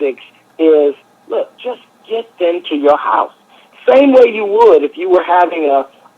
basics is, look, just get them to your house. Same way you would if you were having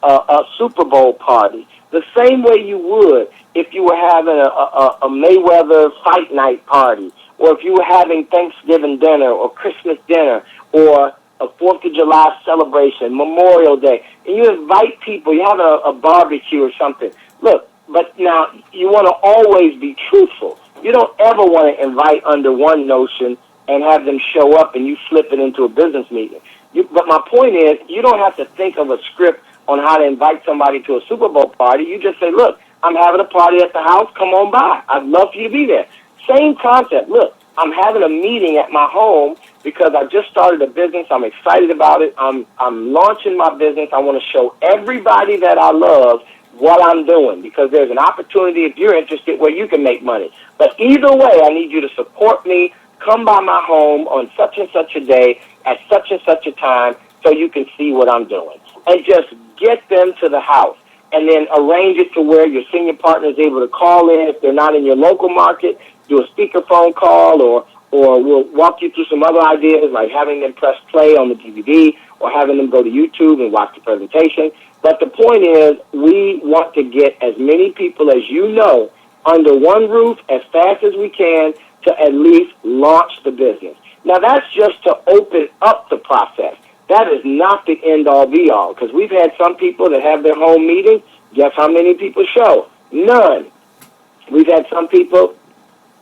a Super Bowl party. The same way you would if you were having a Mayweather fight night party, or if you were having Thanksgiving dinner or Christmas dinner or a 4th of July celebration, Memorial Day, and you invite people, you have a barbecue or something. Look, but now you want to always be truthful. You don't ever want to invite under one notion and have them show up and you flip it into a business meeting. But my point is, you don't have to think of a script on how to invite somebody to a Super Bowl party. You just say, look, I'm having a party at the house. Come on by. I'd love for you to be there. Same concept. Look, I'm having a meeting at my home because I just started a business. I'm excited about it. I'm launching my business. I want to show everybody that I love what I'm doing because there's an opportunity, if you're interested, where you can make money. But either way, I need you to support me. Come by my home on such and such a day at such and such a time so you can see what I'm doing. And just get them to the house. And then arrange it to where your senior partner is able to call in if they're not in your local market, do a speakerphone call, or we'll walk you through some other ideas like having them press play on the DVD or having them go to YouTube and watch the presentation. But the point is, we want to get as many people as you know under one roof as fast as we can to at least launch the business. Now, that's just to open up the process. That is not the end-all, be-all, because we've had some people that have their home meeting. Guess how many people show? None. We've had some people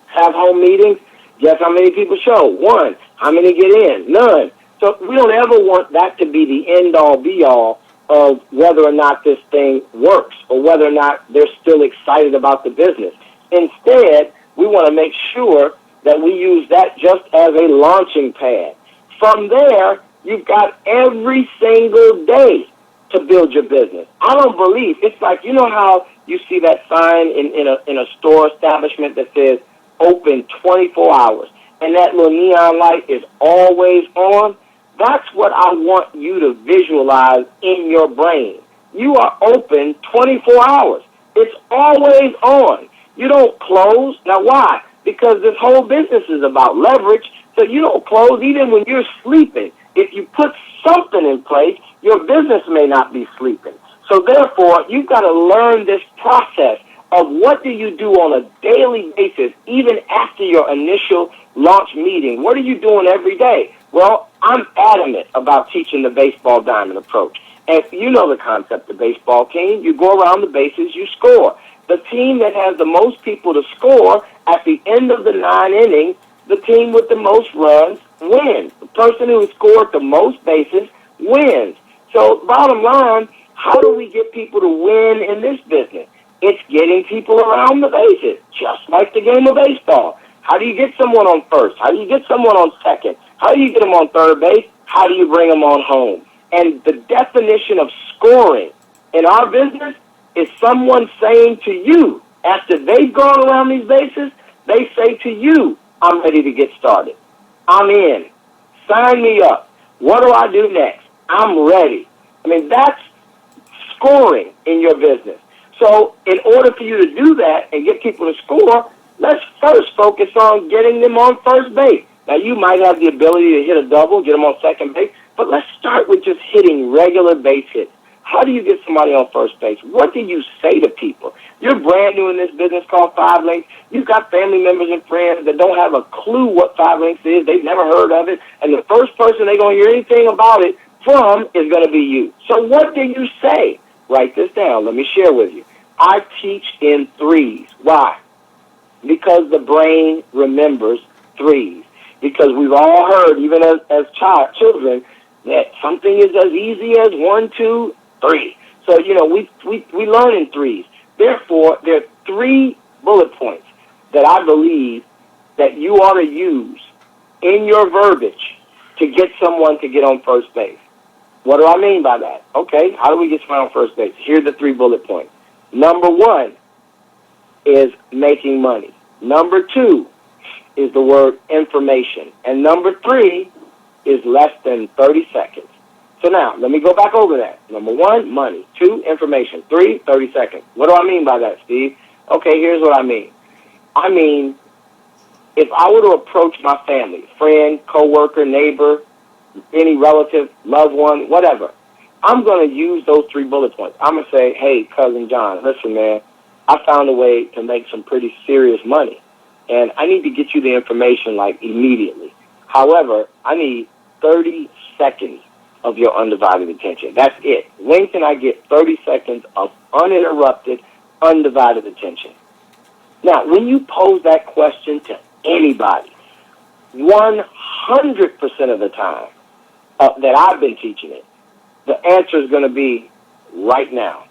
have home meetings. Guess how many people show? One. How many get in? None. So we don't ever want that to be the end-all, be-all of whether or not this thing works or whether or not they're still excited about the business. Instead, we want to make sure that we use that just as a launching pad. From there, you've got every single day to build your business. I don't believe, it's like, you know how you see that sign in a store establishment that says open 24 hours, and that little neon light is always on? That's what I want you to visualize in your brain. You are open 24 hours. It's always on. You don't close. Now, why? Because this whole business is about leverage, so you don't close even when you're sleeping. If you put something in place, your business may not be sleeping. So therefore, you've got to learn this process of what do you do on a daily basis, even after your initial launch meeting. What are you doing every day? Well, I'm adamant about teaching the baseball diamond approach. And you know the concept of baseball, King. You go around the bases, you score. The team that has the most people to score at the end of the 9 innings, the team with the most runs wins. The person who scored the most bases wins. So bottom line, how do we get people to win in this business? It's getting people around the bases, just like the game of baseball. How do you get someone on first? How do you get someone on second? How do you get them on third base? How do you bring them on home? And the definition of scoring in our business is someone saying to you, after they've gone around these bases, they say to you, I'm ready to get started. I'm in. Sign me up. What do I do next? I'm ready. I mean, that's scoring in your business. So in order for you to do that and get people to score, let's first focus on getting them on first base. Now, you might have the ability to hit a double, get them on second base, but let's start with just hitting regular base hits. How do you get somebody on first base? What do you say to people? You're brand new in this business called 5 Links. You've got family members and friends that don't have a clue what 5 Links is. They've never heard of it. And the first person they're going to hear anything about it from is going to be you. So what do you say? Write this down. Let me share with you. I teach in threes. Why? Because the brain remembers threes. Because we've all heard, even as children, that something is as easy as 1, 2, 3. So, you know, we learn in threes. Therefore, there are 3 bullet points that I believe that you ought to use in your verbiage to get someone to get on first base. What do I mean by that? Okay, how do we get someone on first base? Here are the 3 bullet points. Number 1 is making money. Number 2 is the word information. And number 3 is less than 30 seconds. So now, let me go back over that. Number 1, money. 2, information. 3, 30 seconds. What do I mean by that, Steve? Okay, here's what I mean. I mean, if I were to approach my family, friend, coworker, neighbor, any relative, loved one, whatever, I'm going to use those 3 bullet points. I'm going to say, hey, Cousin John, listen, man, I found a way to make some pretty serious money, and I need to get you the information, like, immediately. However, I need 30 seconds of your undivided attention. That's it. When can I get 30 seconds of uninterrupted, undivided attention? Now, when you pose that question to anybody, 100% of the time that I've been teaching it, the answer is going to be right now.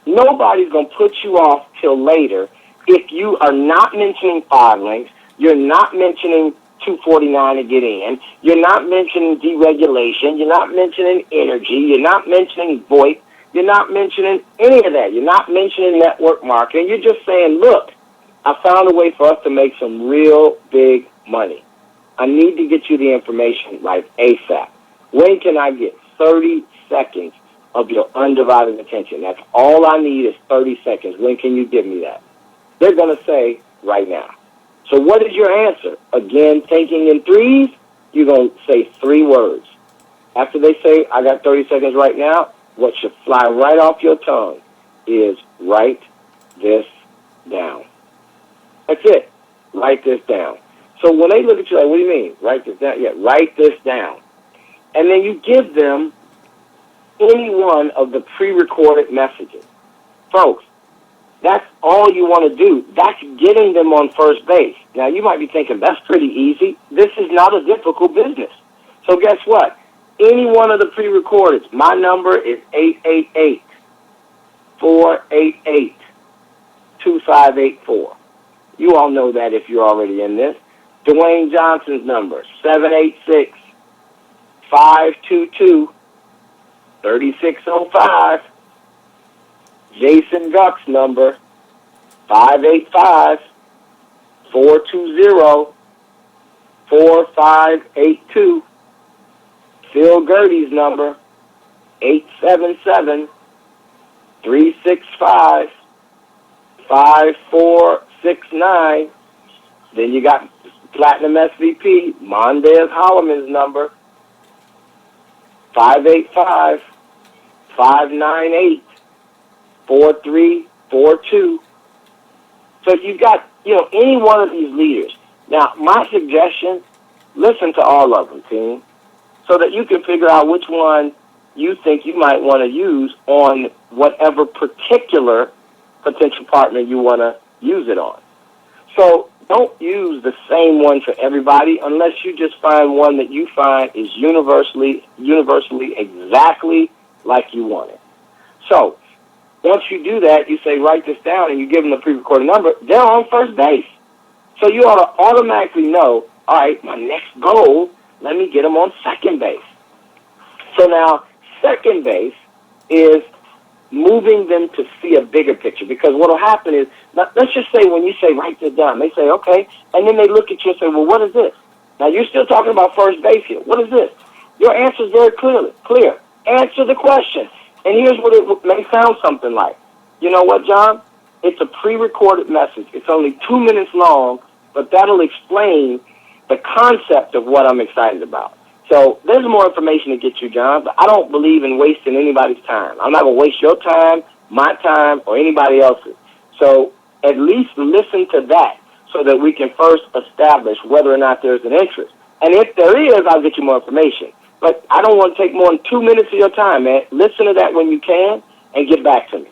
Nobody's going to put you off till later if you are not mentioning 5 links, you're not mentioning 249 to get in, you're not mentioning deregulation, you're not mentioning energy, you're not mentioning VoIP, you're not mentioning any of that, you're not mentioning network marketing, you're just saying, look, I found a way for us to make some real big money. I need to get you the information like ASAP. When can I get 30 seconds of your undivided attention? That's all I need is 30 seconds. When can you give me that? They're going to say right now. So what is your answer? Again, thinking in 3s, you're going to say 3 words. After they say, I got 30 seconds right now, what should fly right off your tongue is write this down. That's it. Write this down. So when they look at you like, what do you mean? Write this down? Yeah, write this down. And then you give them any one of the pre-recorded messages. Folks, that's all you want to do. That's getting them on first base. Now, you might be thinking, that's pretty easy. This is not a difficult business. So guess what? Any one of the pre-recordeds, my number is 888-488-2584. You all know that if you're already in this. Dwayne Johnson's number, 786-522-3605. Jason Guck's number, 585-420-4582. Phil Gertie's number, 877-365-5469. Then you got Platinum SVP, Mondez Holloman's number, 585-598-4342. So you've got, any one of these leaders. Now, my suggestion, listen to all of them, team, so that you can figure out which one you think you might want to use on whatever particular potential partner you want to use it on. So don't use the same one for everybody unless you just find one that you find is universally exactly like you want it. So once you do that, you say, write this down, and you give them the pre-recorded number, they're on first base. So you ought to automatically know, all right, my next goal, let me get them on second base. So now second base is moving them to see a bigger picture, because what will happen is, let's just say when you say write this down, they say, okay, and then they look at you and say, well, what is this? Now, you're still talking about first base here. What is this? Your answer is very clear. Answer the question. And here's what it may sound something like. You know what, John? It's a pre-recorded message. It's only 2 minutes long, but that'll explain the concept of what I'm excited about. So there's more information to get you, John, but I don't believe in wasting anybody's time. I'm not going to waste your time, my time, or anybody else's. So at least listen to that so that we can first establish whether or not there's an interest. And if there is, I'll get you more information. But I don't want to take more than 2 minutes of your time, man. Listen to that when you can and get back to me.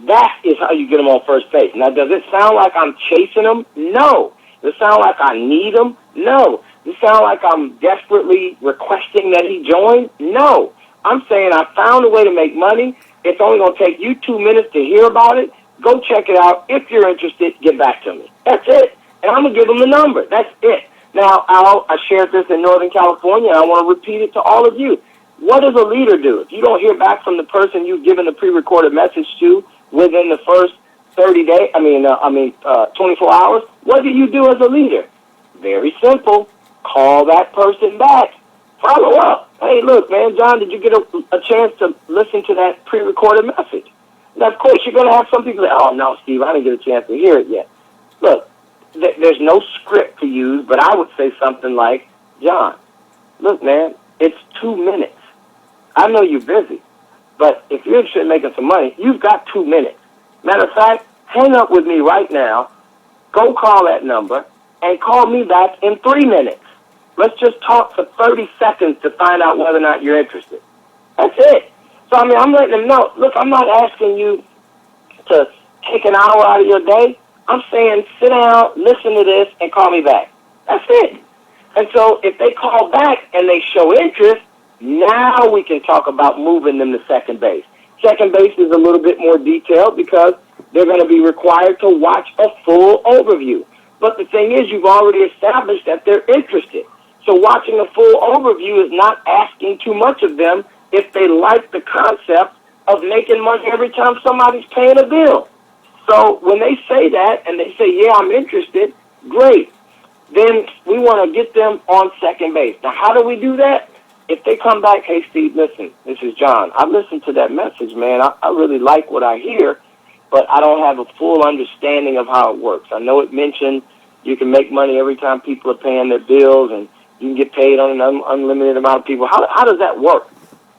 That is how you get them on first base. Now, does it sound like I'm chasing them? No. Does it sound like I need them? No. Does it sound like I'm desperately requesting that he join? No. I'm saying I found a way to make money. It's only going to take you 2 minutes to hear about it. Go check it out. If you're interested, get back to me. That's it. And I'm going to give them the number. That's it. Now, I shared this in Northern California, and I want to repeat it to all of you. What does a leader do? If you don't hear back from the person you've given the pre-recorded message to within the first 24 hours, what do you do as a leader? Very simple. Call that person back. Follow up. Hey, look, man, John, did you get a chance to listen to that pre-recorded message? Now, of course, you're going to have some people say, oh, no, Steve, I didn't get a chance to hear it yet. Look, there's no script to use, but I would say something like, John, look, man, it's 2 minutes. I know you're busy, but if you're interested in making some money, you've got 2 minutes. Matter of fact, hang up with me right now, go call that number, and call me back in 3 minutes. Let's just talk for 30 seconds to find out whether or not you're interested. That's it. So, I mean, I'm letting them know, look, I'm not asking you to take an hour out of your day. I'm saying sit down, listen to this, and call me back. That's it. And so if they call back and they show interest, now we can talk about moving them to second base. Second base is a little bit more detailed because they're going to be required to watch a full overview. But the thing is, you've already established that they're interested. So watching a full overview is not asking too much of them if they like the concept of making money every time somebody's paying a bill. So when they say that and they say, yeah, I'm interested, great. Then we want to get them on second base. Now, how do we do that? If they come back, hey, Steve, listen, this is John. I listened to that message, man. I really like what I hear, but I don't have a full understanding of how it works. I know it mentioned you can make money every time people are paying their bills, and you can get paid on an unlimited amount of people. How does that work?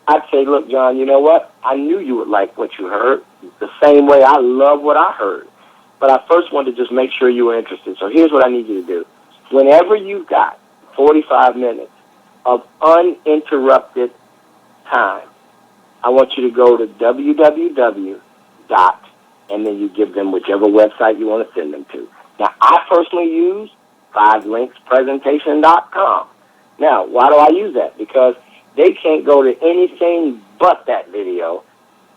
I'd say, look, John, you know what? I knew you would like what you heard, the same way I love what I heard. But I first wanted to just make sure you were interested. So here's what I need you to do. Whenever you've got 45 minutes of uninterrupted time, I want you to go to www. and then you give them whichever website you want to send them to. Now, I personally use 5linkspresentation.com. Now, why do I use that? Because they can't go to anything but that video,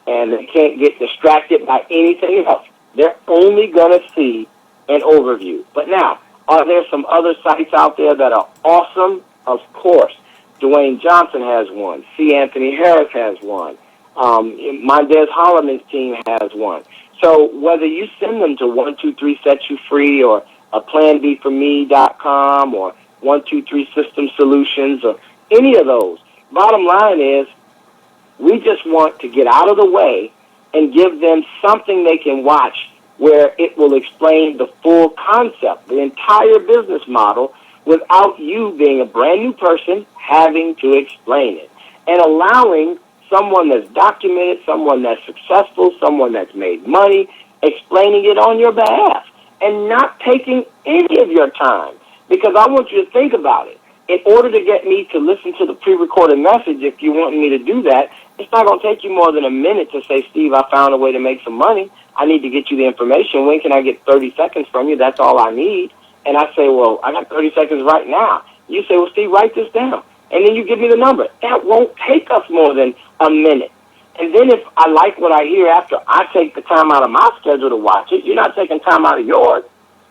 and they can't get distracted by anything else. They're only going to see an overview. But now, are there some other sites out there that are awesome? Of course. Dwayne Johnson has one. C. Anthony Harris has one. Mondez Holloman's team has one. So whether you send them to 123 Sets You Free or a PlanBforme.com or 123 System Solutions or any of those, bottom line is we just want to get out of the way and give them something they can watch where it will explain the full concept, the entire business model, without you being a brand new person having to explain it, and allowing someone that's documented, someone that's successful, someone that's made money, explaining it on your behalf and not taking any of your time. Because I want you to think about it. In order to get me to listen to the pre-recorded message, if you want me to do that, it's not going to take you more than a minute to say, Steve, I found a way to make some money. I need to get you the information. When can I get 30 seconds from you? That's all I need. And I say, well, I got 30 seconds right now. You say, well, Steve, write this down. And then you give me the number. That won't take us more than a minute. And then if I like what I hear after I take the time out of my schedule to watch it, you're not taking time out of yours.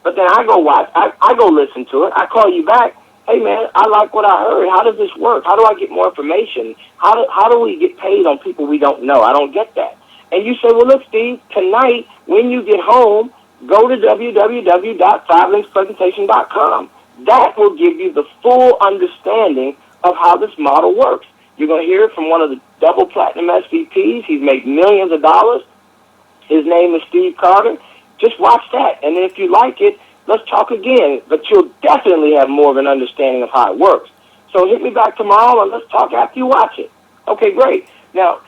But then I go watch, I go listen to it. I call you back. Hey, man, I like what I heard. How does this work? How do I get more information? How do we get paid on people we don't know? I don't get that. And you say, well, look, Steve, tonight when you get home, go to www.5linkspresentation.com. That will give you the full understanding of how this model works. You're going to hear it from one of the double platinum SVPs. He's made millions of dollars. His name is Steve Carter. Just watch that. And then if you like it, let's talk again. But you'll definitely have more of an understanding of how it works. So hit me back tomorrow and let's talk after you watch it. Okay, great. Now,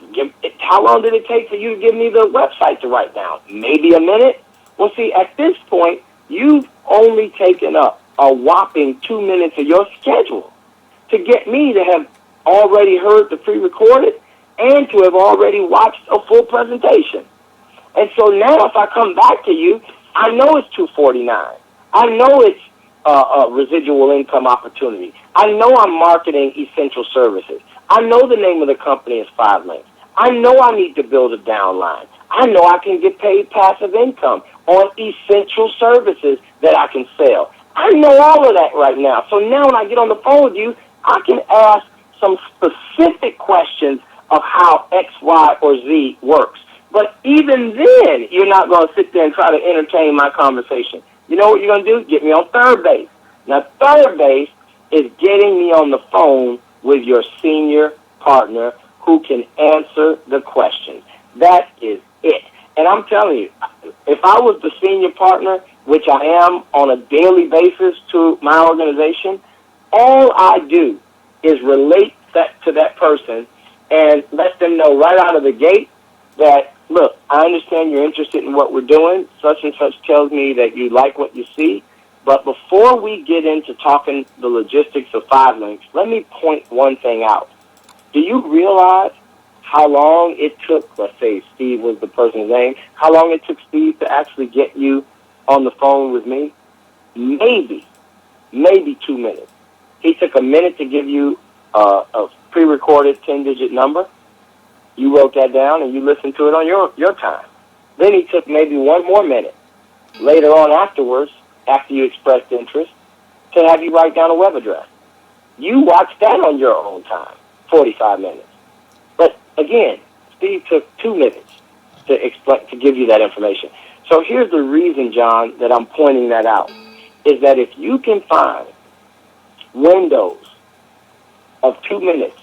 how long did it take for you to give me the website to write down? Maybe a minute? Well, see, at this point, you've only taken up a whopping 2 minutes of your schedule to get me to have already heard the pre-recorded and to have already watched a full presentation. And so now if I come back to you, I know it's $249. I know it's a residual income opportunity. I know I'm marketing essential services. I know the name of the company is 5 Links. I know I need to build a downline. I know I can get paid passive income on essential services that I can sell. I know all of that right now. So now when I get on the phone with you, I can ask some specific questions of how X, Y, or Z works. But even then, you're not going to sit there and try to entertain my conversation. You know what you're going to do? Get me on third base. Now, third base is getting me on the phone with your senior partner who can answer the questions. That is it. And I'm telling you, if I was the senior partner which I am on a daily basis to my organization, all I do is relate that to that person and let them know right out of the gate that, look, I understand you're interested in what we're doing. Such and such tells me that you like what you see. But before we get into talking the logistics of 5 links, let me point one thing out. Do you realize how long it took, let's say Steve was the person's name, how long it took Steve to actually get you on the phone with me? Maybe 2 minutes. He took a minute to give you a pre-recorded 10-digit number. You wrote that down and you listened to it on your time. Then he took maybe one more minute later on afterwards, after you expressed interest, to have you write down a web address. You watched that on your own time, 45 minutes. But again, Steve took 2 minutes to give you that information. So here's the reason, John, that I'm pointing that out, is that if you can find windows of 2 minutes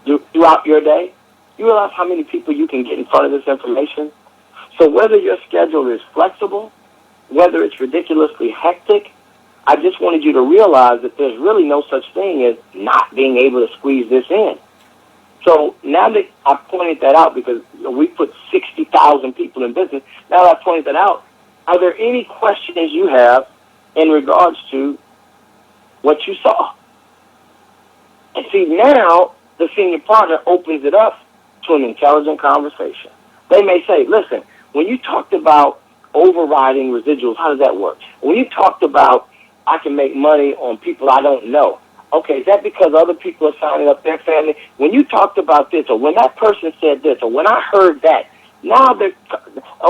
throughout your day, you realize how many people you can get in front of this information? So whether your schedule is flexible, whether it's ridiculously hectic, I just wanted you to realize that there's really no such thing as not being able to squeeze this in. So now that I pointed that out, because we put 60,000 people in business, now that I pointed that out, are there any questions you have in regards to what you saw? And see, now the senior partner opens it up to an intelligent conversation. They may say, listen, when you talked about overriding residuals, how does that work? When you talked about I can make money on people I don't know, okay, is that because other people are signing up their family? When you talked about this, or when that person said this, or when I heard that, now they're,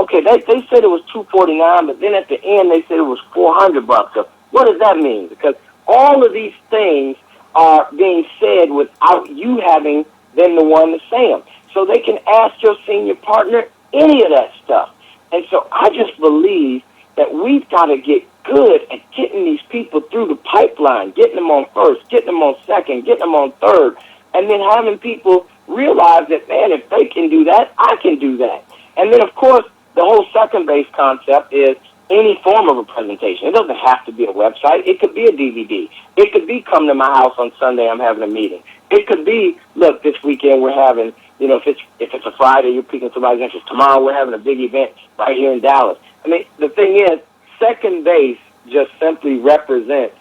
okay, they said it was $249, but then at the end they said it was $400. So what does that mean? Because all of these things are being said without you having been the one to say them. So they can ask your senior partner any of that stuff. And so I just believe that we've got to get good at getting these people through the pipeline, getting them on first, getting them on second, getting them on third, and then having people realize that, man, if they can do that, I can do that. And then, of course, the whole second base concept is any form of a presentation. It doesn't have to be a website. It could be a DVD. It could be come to my house on Sunday, I'm having a meeting. It could be, look, this weekend we're having, if it's a Friday, you're piquing somebody's interest. Tomorrow we're having a big event right here in Dallas. I mean, the thing is, second base just simply represents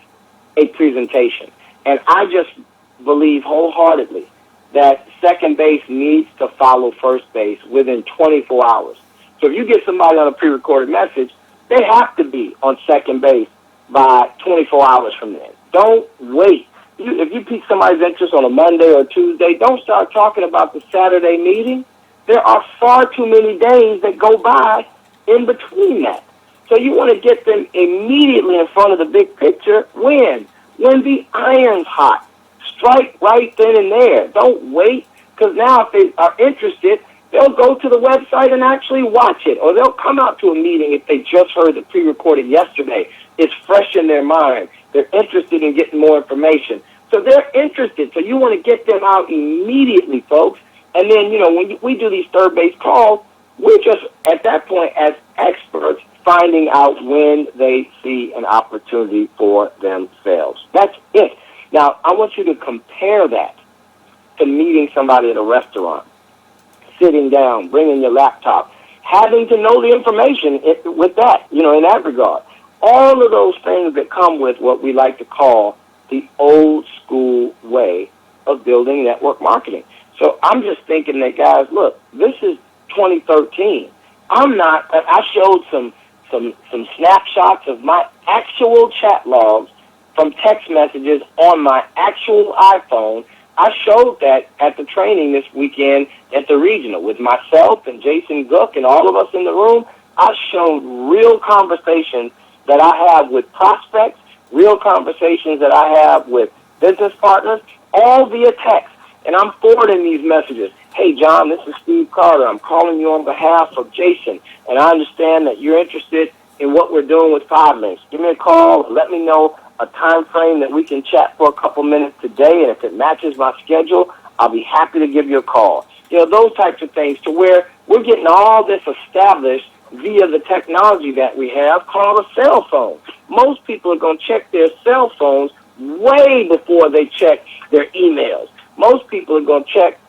a presentation. And I just believe wholeheartedly that second base needs to follow first base within 24 hours. So if you get somebody on a pre-recorded message, they have to be on second base by 24 hours from then. Don't wait. If you pique somebody's interest on a Monday or Tuesday, don't start talking about the Saturday meeting. There are far too many days that go by in between that. So you want to get them immediately in front of the big picture. When the iron's hot. Strike right then and there. Don't wait, because now if they are interested, they'll go to the website and actually watch it, or they'll come out to a meeting if they just heard the pre-recorded yesterday. It's fresh in their mind. They're interested in getting more information. So they're interested. So you want to get them out immediately, folks. And then, when we do these third base calls, we're just, at that point, as experts, finding out when they see an opportunity for themselves. That's it. Now, I want you to compare that to meeting somebody at a restaurant, sitting down, bringing your laptop, having to know the information with that, in that regard. All of those things that come with what we like to call the old school way of building network marketing. So I'm just thinking that, guys, look, this is 2013. I showed some snapshots of my actual chat logs from text messages on my actual iPhone. I showed that at the training this weekend at the regional with myself and Jason Guck and all of us in the room. I showed real conversations that I have with prospects, real conversations that I have with business partners, all via text. And I'm forwarding these messages. Hey, John, this is Steve Carter. I'm calling you on behalf of Jason, and I understand that you're interested in what we're doing with 5 links. Give me a call. Let me know a time frame that we can chat for a couple minutes today, and if it matches my schedule, I'll be happy to give you a call. Those types of things, to where we're getting all this established via the technology that we have called a cell phone. Most people are going to check their cell phones way before they check their emails. Most people are going to check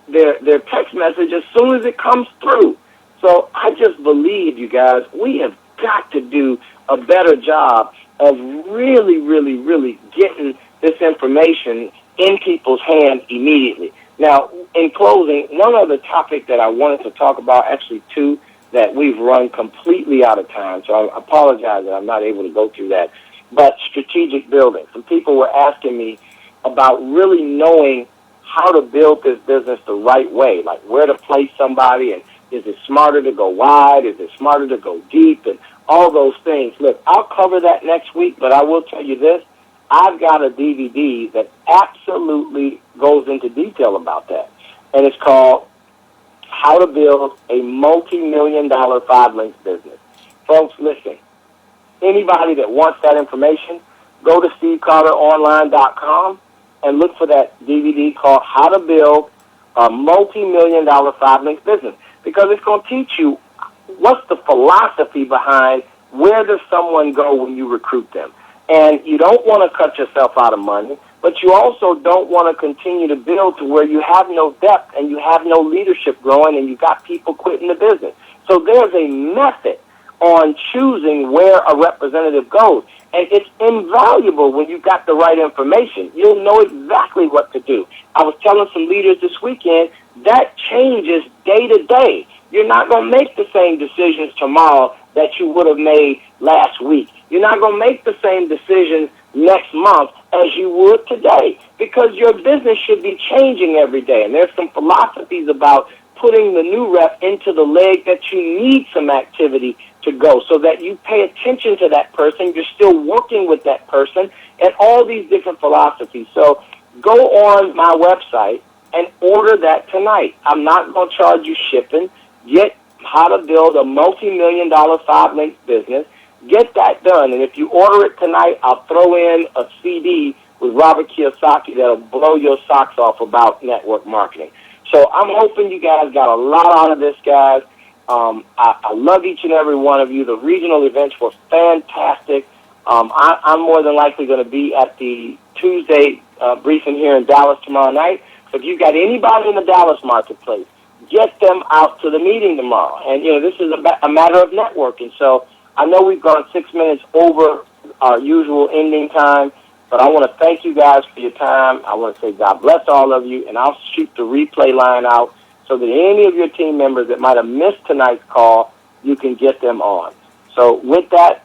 their text message as soon as it comes through. So I just believe, you guys, we have got to do a better job of really, really, really getting this information in people's hands immediately. Now, in closing, one other topic that I wanted to talk about, actually two, that we've run completely out of time, so I apologize that I'm not able to go through that, but strategic building. Some people were asking me about really knowing how to build this business the right way, like where to place somebody, and is it smarter to go wide, is it smarter to go deep, and all those things. Look, I'll cover that next week, but I will tell you this. I've got a DVD that absolutely goes into detail about that, and it's called How to Build a Multi-Million-Dollar 5-Link Business. Folks, listen, anybody that wants that information, go to stevecarteronline.com and look for that DVD called How to Build a Multi-Million-Dollar 5-Link Business, because it's going to teach you what's the philosophy behind where does someone go when you recruit them. And you don't want to cut yourself out of money, but you also don't want to continue to build to where you have no depth and you have no leadership growing and you got people quitting the business. So there's a method on choosing where a representative goes. And it's invaluable when you've got the right information. You'll know exactly what to do. I was telling some leaders this weekend, that changes day to day. You're not going to make the same decisions tomorrow that you would have made last week. You're not going to make the same decisions next month as you would today, because your business should be changing every day. And there's some philosophies about putting the new rep into the leg that you need some activity to go, so that you pay attention to that person, you're still working with that person, and all these different philosophies. So go on my website and order that tonight. I'm not going to charge you shipping. Get How to Build a Multi-Million-Dollar 5-Link Business. Get that done. And if you order it tonight, I'll throw in a CD with Robert Kiyosaki that'll blow your socks off about network marketing. So I'm hoping you guys got a lot out of this, guys. I love each and every one of you. The regional events were fantastic. I'm more than likely going to be at the Tuesday briefing here in Dallas tomorrow night. So if you've got anybody in the Dallas marketplace, get them out to the meeting tomorrow. And, this is a matter of networking. So I know we've gone 6 minutes over our usual ending time, but I want to thank you guys for your time. I want to say God bless all of you, and I'll shoot the replay line out so that any of your team members that might have missed tonight's call, you can get them on. So with that,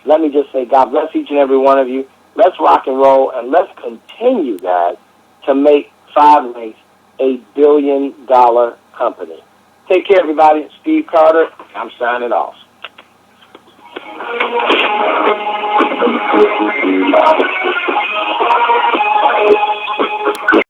let me just say God bless each and every one of you. Let's rock and roll, and let's continue, guys, to make 5Links a billion-dollar company. Take care, everybody. Steve Carter. I'm signing off.